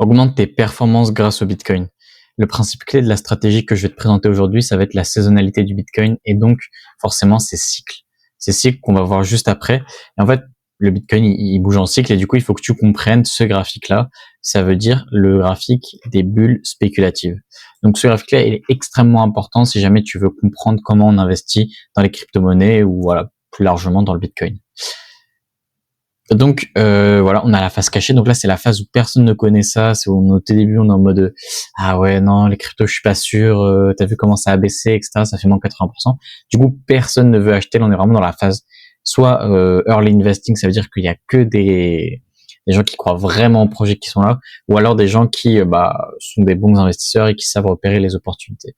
Augmente tes performances grâce au Bitcoin. Le principe clé de la stratégie que je vais te présenter aujourd'hui, ça va être la saisonnalité du Bitcoin et donc forcément ces cycles. Ces cycles qu'on va voir juste après. Et en fait, le Bitcoin, il bouge en cycle et du coup, il faut que tu comprennes ce graphique-là. Ça veut dire le graphique des bulles spéculatives. Donc ce graphique-là, il est extrêmement important si jamais tu veux comprendre comment on investit dans les crypto-monnaies ou voilà, plus largement dans le Bitcoin. Donc voilà, on a la phase cachée. Donc là, c'est la phase où personne ne connaît ça. C'est où au tout début, on est en mode ah ouais non, les cryptos, je suis pas sûr. T'as vu comment ça a baissé, etc. Ça fait moins 80%. Du coup, personne ne veut acheter. Là, on est vraiment dans la phase soit early investing, ça veut dire qu'il y a que des gens qui croient vraiment au projet qui sont là, ou alors des gens qui sont des bons investisseurs et qui savent repérer les opportunités.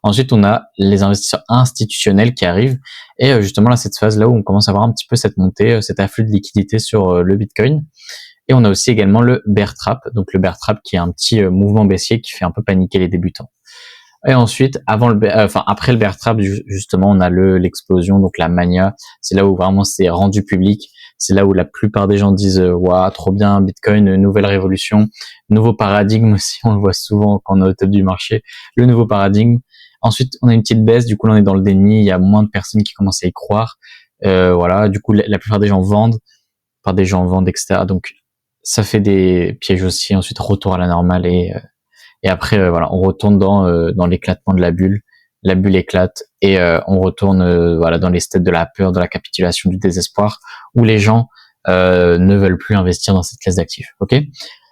Ensuite, on a les investisseurs institutionnels qui arrivent et justement là, cette phase là où on commence à voir un petit peu cette montée, cet afflux de liquidité sur le Bitcoin. Et on a aussi également le bear trap, donc le bear trap qui est un petit mouvement baissier qui fait un peu paniquer les débutants. Et ensuite, après le bear trap, justement, on a l'explosion, donc la mania. C'est là où vraiment c'est rendu public. C'est là où la plupart des gens disent waouh, trop bien, Bitcoin, nouvelle révolution, nouveau paradigme aussi. On le voit souvent quand on est au top du marché, le nouveau paradigme. Ensuite, on a une petite baisse. Du coup, là, on est dans le déni. Il y a moins de personnes qui commencent à y croire. Voilà. Du coup, la plupart des gens vendent, etc. Donc, ça fait des pièges aussi. Ensuite, retour à la normale et après, voilà, on retourne dans l'éclatement de la bulle. La bulle éclate et on retourne voilà dans les stades de la peur, de la capitulation, du désespoir, où les gens ne veulent plus investir dans cette classe d'actifs. Ok,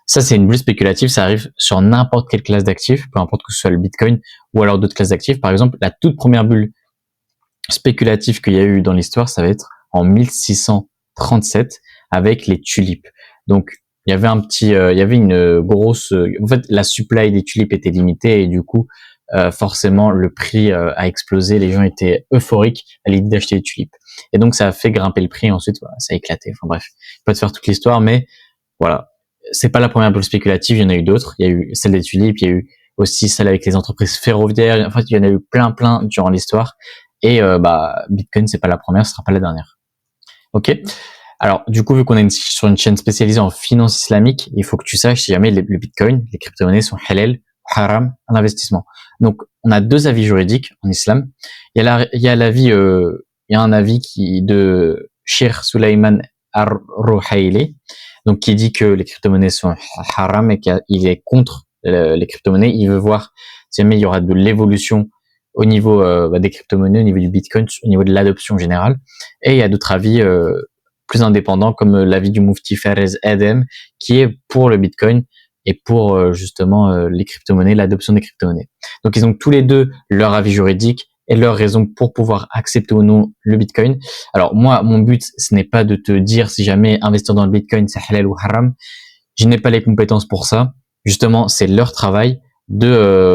ça c'est une bulle spéculative, ça arrive sur n'importe quelle classe d'actifs, peu importe que ce soit le Bitcoin ou alors d'autres classes d'actifs. Par exemple, la toute première bulle spéculative qu'il y a eu dans l'histoire, ça va être en 1637 avec les tulipes. Donc il y avait une grosse, en fait, la supply des tulipes était limitée et du coup, forcément, le prix a explosé. Les gens étaient euphoriques à l'idée d'acheter des tulipes. Et donc, ça a fait grimper le prix. Et ensuite, voilà, ça a éclaté. Enfin bref, je vais pas te faire toute l'histoire, mais voilà, c'est pas la première bulle spéculative. Il y en a eu d'autres. Il y a eu celle des tulipes. Il y a eu aussi celle avec les entreprises ferroviaires. En fait, il y en a eu plein durant l'histoire. Et Bitcoin, c'est pas la première, ce sera pas la dernière. Ok. Alors, du coup, vu qu'on est sur une chaîne spécialisée en finance islamique, il faut que tu saches si jamais le Bitcoin, les crypto-monnaies sont halal ou haram à l'investissement. Donc, on a deux avis juridiques en islam. Il y a un avis de Sheikh Sulaiman Ar-Ruhaili, donc qui dit que les crypto-monnaies sont haram et qu'il est contre les crypto-monnaies. Il veut voir si jamais il y aura de l'évolution au niveau des crypto-monnaies, au niveau du Bitcoin, au niveau de l'adoption générale. Et il y a d'autres avis plus indépendants comme l'avis du Mufti Fares Adem qui est pour le Bitcoin et pour justement les crypto-monnaies, l'adoption des crypto-monnaies. Donc ils ont tous les deux leur avis juridique et leurs raisons pour pouvoir accepter ou non le Bitcoin. Alors moi, mon but, ce n'est pas de te dire si jamais investir dans le Bitcoin c'est halal ou haram. Je n'ai pas les compétences pour ça. Justement, c'est leur travail d'apporter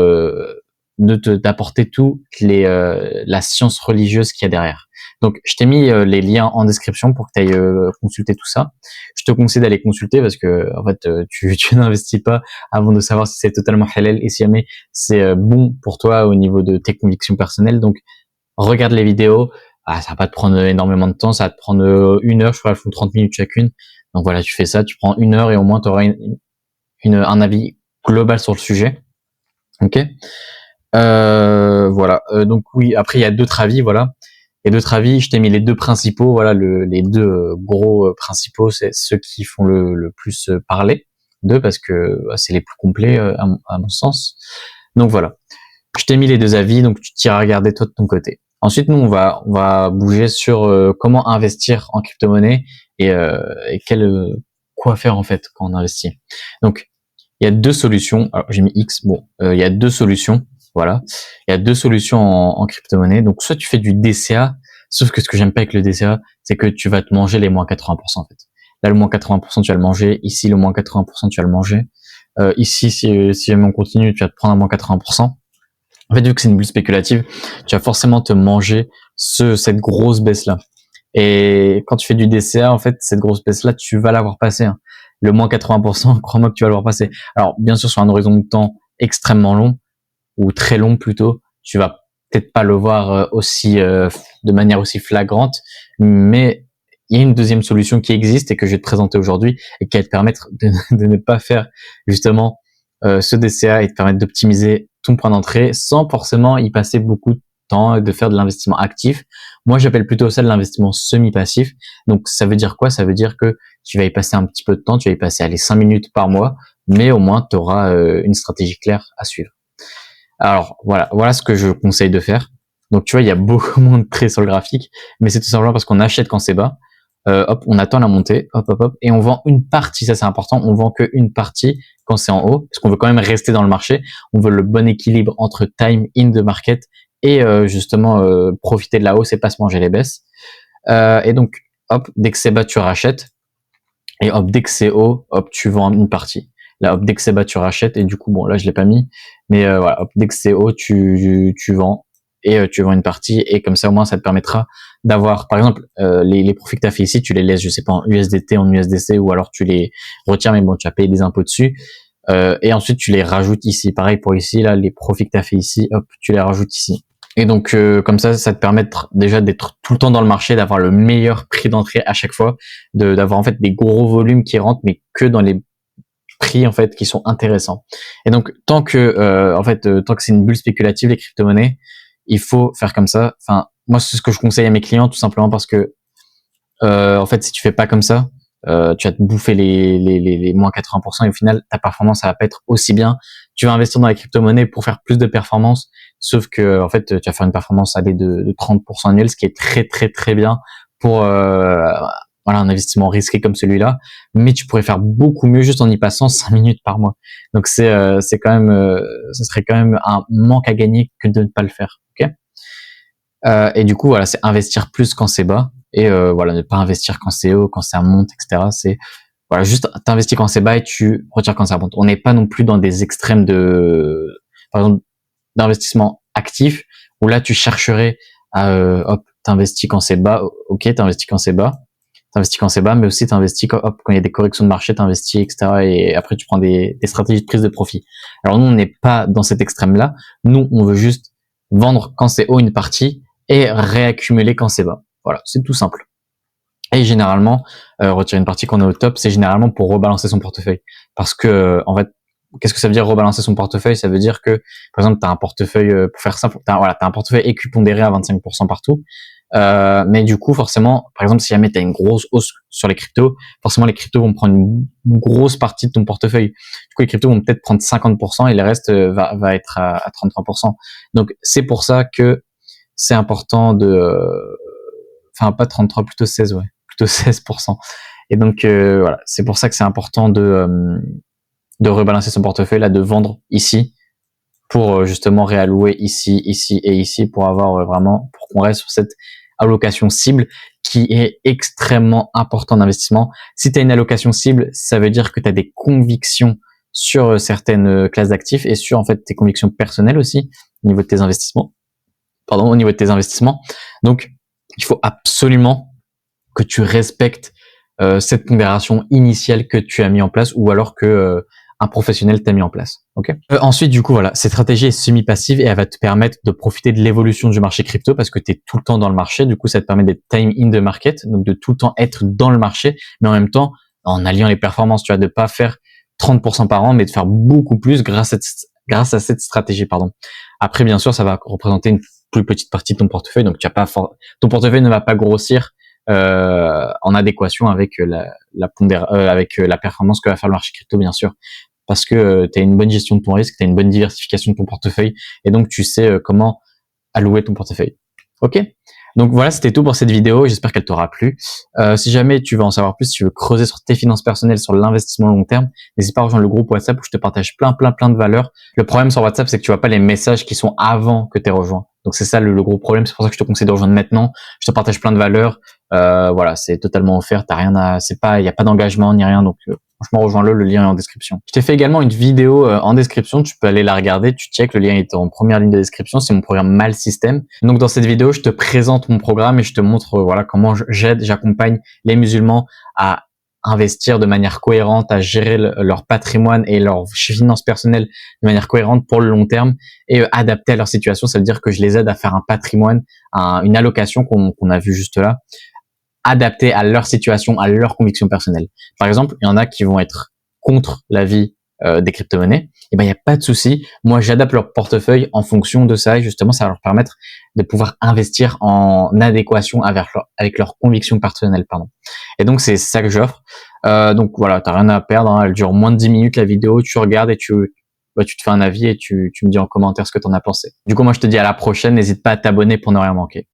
la science religieuse qu'il y a derrière. Donc, je t'ai mis les liens en description pour que tu ailles consulter tout ça. Je te conseille d'aller consulter parce que en fait, tu n'investis pas avant de savoir si c'est totalement halal et si jamais c'est bon pour toi au niveau de tes convictions personnelles. Donc, regarde les vidéos. Ah, ça va pas te prendre énormément de temps. Ça va te prendre 1 heure. Je crois qu'elles font 30 minutes chacune. Donc voilà, tu fais ça. Tu prends 1 heure et au moins tu auras un avis global sur le sujet. Ok. Voilà. Donc oui. Après, il y a d'autres avis. Voilà. Et d'autres avis, je t'ai mis les deux principaux, voilà, les deux gros principaux, c'est ceux qui font le plus parler d'eux parce que c'est les plus complets à mon sens. Donc voilà, je t'ai mis les deux avis, donc tu t'iras regarder toi de ton côté. Ensuite, nous on va bouger sur comment investir en crypto-monnaie et quoi faire en fait quand on investit. Donc il y a deux solutions. Alors j'ai mis X. Bon, il y a deux solutions. Voilà, il y a deux solutions en crypto-monnaie. Donc soit tu fais du DCA, sauf que ce que j'aime pas avec le DCA, c'est que tu vas te manger les moins 80% en fait. Là le moins 80% tu vas le manger, ici le moins 80% tu vas le manger. Ici si jamais on continue, tu vas te prendre un moins 80%. En fait vu que c'est une bulle spéculative, tu vas forcément te manger cette grosse baisse là. Et quand tu fais du DCA, en fait cette grosse baisse là, tu vas l'avoir passé. Hein. Le moins 80%, crois-moi que tu vas l'avoir passé. Alors bien sûr sur un horizon de temps extrêmement long, ou très long plutôt, tu vas peut-être pas le voir aussi de manière aussi flagrante, mais il y a une deuxième solution qui existe et que je vais te présenter aujourd'hui et qui va te permettre de ne pas faire justement ce DCA et te permettre d'optimiser ton point d'entrée sans forcément y passer beaucoup de temps et de faire de l'investissement actif. Moi, j'appelle plutôt ça de l'investissement semi-passif. Donc, ça veut dire quoi? Ça veut dire que tu vas y passer un petit peu de temps, tu vas y passer allez, 5 minutes par mois, mais au moins, tu auras une stratégie claire à suivre. Alors, voilà ce que je conseille de faire. Donc, tu vois, il y a beaucoup moins de traits sur le graphique, mais c'est tout simplement parce qu'on achète quand c'est bas. Hop, on attend la montée, hop, et on vend une partie, ça c'est important, on vend qu'une partie quand c'est en haut, parce qu'on veut quand même rester dans le marché, on veut le bon équilibre entre time in the market et justement profiter de la hausse et pas se manger les baisses. Et donc, hop, dès que c'est bas, tu rachètes, et hop, dès que c'est haut, hop, tu vends une partie. Là, hop, dès que c'est bas, tu rachètes, et du coup, bon, là, je l'ai pas mis, mais voilà, hop, dès que c'est haut, tu vends, et tu vends une partie, et comme ça, au moins, ça te permettra d'avoir, par exemple, les profits que tu as fait ici, tu les laisses, je sais pas, en USDT, en USDC, ou alors tu les retires, mais bon, tu as payé des impôts dessus, et ensuite, tu les rajoutes ici. Pareil pour ici, là, les profits que tu as fait ici, hop, tu les rajoutes ici. Et donc, comme ça te permet déjà d'être tout le temps dans le marché, d'avoir le meilleur prix d'entrée à chaque fois, d'avoir en fait des gros volumes qui rentrent, mais que dans les prix en fait qui sont intéressants. Et donc, tant que tant que c'est une bulle spéculative, les crypto-monnaies, il faut faire comme ça. Enfin, moi, c'est ce que je conseille à mes clients, tout simplement parce que en fait, si tu fais pas comme ça, tu vas te bouffer les moins 80% et au final, ta performance, ça va pas être aussi bien. Tu vas investir dans les crypto-monnaies pour faire plus de performance, sauf que, en fait, tu vas faire une performance allée de 30% annuel, ce qui est très, très, très bien pour, voilà, un investissement risqué comme celui-là. Mais tu pourrais faire beaucoup mieux juste en y passant 5 minutes par mois. Donc, c'est quand même, ce serait quand même un manque à gagner que de ne pas le faire. Ok? Et du coup, voilà, c'est investir plus quand c'est bas et voilà, ne pas investir quand c'est haut, quand ça monte, etc. C'est voilà, juste t'investis quand c'est bas et tu retires quand ça monte. On n'est pas non plus dans des extrêmes par exemple, d'investissement actif où là tu chercherais à hop, t'investis quand c'est bas, ok, t'investis quand c'est bas, mais aussi t'investis quand il y a des corrections de marché, t'investis, etc. Et après tu prends des stratégies de prise de profit. Alors nous, on n'est pas dans cet extrême-là. Nous, on veut juste vendre quand c'est haut une partie et réaccumuler quand c'est bas. Voilà, c'est tout simple. Et généralement, retirer une partie quand on est au top, c'est généralement pour rebalancer son portefeuille. Parce que, en fait, qu'est-ce que ça veut dire rebalancer son portefeuille? Ça veut dire que, par exemple, tu as un portefeuille, pour faire ça, t'as un portefeuille équipondéré à 25% partout. Mais du coup, forcément, par exemple, si jamais tu as une grosse hausse sur les cryptos, forcément, les cryptos vont prendre une grosse partie de ton portefeuille. Du coup, les cryptos vont peut-être prendre 50% et le reste va être à 33%. Donc, c'est pour ça que c'est important enfin, pas 33, plutôt 16, ouais. Plutôt 16%. Et donc, voilà. C'est pour ça que c'est important de rebalancer son portefeuille, là, de vendre ici pour justement réallouer ici, ici et ici pour avoir vraiment, pour qu'on reste sur cette allocation cible qui est extrêmement important d'investissement. Si tu as une allocation cible, ça veut dire que tu as des convictions sur certaines classes d'actifs et sur en fait tes convictions personnelles aussi au niveau de tes investissements. Pardon, au niveau de tes investissements. Donc, il faut absolument que tu respectes cette pondération initiale que tu as mis en place ou alors que un professionnel t'a mis en place. Ok. Ensuite, du coup, voilà, cette stratégie est semi-passive et elle va te permettre de profiter de l'évolution du marché crypto parce que tu es tout le temps dans le marché. Du coup, ça te permet d'être time in the market, donc de tout le temps être dans le marché, mais en même temps en alliant les performances. Tu vois, de pas faire 30% par an, mais de faire beaucoup plus grâce à cette stratégie. Pardon. Après, bien sûr, ça va représenter une plus petite partie de ton portefeuille, donc tu as pas ton portefeuille ne va pas grossir en adéquation avec avec la performance que va faire le marché crypto, bien sûr, parce que tu as une bonne gestion de ton risque, tu as une bonne diversification de ton portefeuille, et donc tu sais comment allouer ton portefeuille. Ok. Donc voilà, c'était tout pour cette vidéo. J'espère qu'elle t'aura plu. Si jamais tu veux en savoir plus, si tu veux creuser sur tes finances personnelles, sur l'investissement long terme, n'hésite pas à rejoindre le groupe WhatsApp où je te partage plein de valeurs. Le problème sur WhatsApp, c'est que tu vois pas les messages qui sont avant que tu aies rejoint. Donc c'est ça le gros problème. C'est pour ça que je te conseille de rejoindre maintenant. Je te partage plein de valeurs. Voilà, c'est totalement offert. T'as rien à, c'est pas, il y a pas d'engagement ni rien. Donc franchement, rejoins-le. Le lien est en description. Je t'ai fait également une vidéo en description. Tu peux aller la regarder. Tu check. Le lien est en première ligne de description. C'est mon programme Mal System. Donc dans cette vidéo, je te présente mon programme et je te montre voilà comment j'accompagne les musulmans à investir de manière cohérente, à gérer leur patrimoine et leurs finances personnelles de manière cohérente pour le long terme et adapté à leur situation. Ça veut dire que je les aide à faire un patrimoine, une allocation qu'on a vu juste là, adapté à leur situation, à leurs convictions personnelles. Par exemple, il y en a qui vont être contre l'avis des crypto-monnaies. Et ben, il n'y a pas de souci. Moi, j'adapte leur portefeuille en fonction de ça et justement, ça va leur permettre de pouvoir investir en adéquation avec leurs convictions personnelles, pardon. Et donc, c'est ça que j'offre. Donc voilà, t'as rien à perdre, hein. Elle dure moins de 10 minutes la vidéo, tu regardes et tu te fais un avis et tu me dis en commentaire ce que t'en as pensé. Du coup, moi, je te dis à la prochaine, n'hésite pas à t'abonner pour ne rien manquer.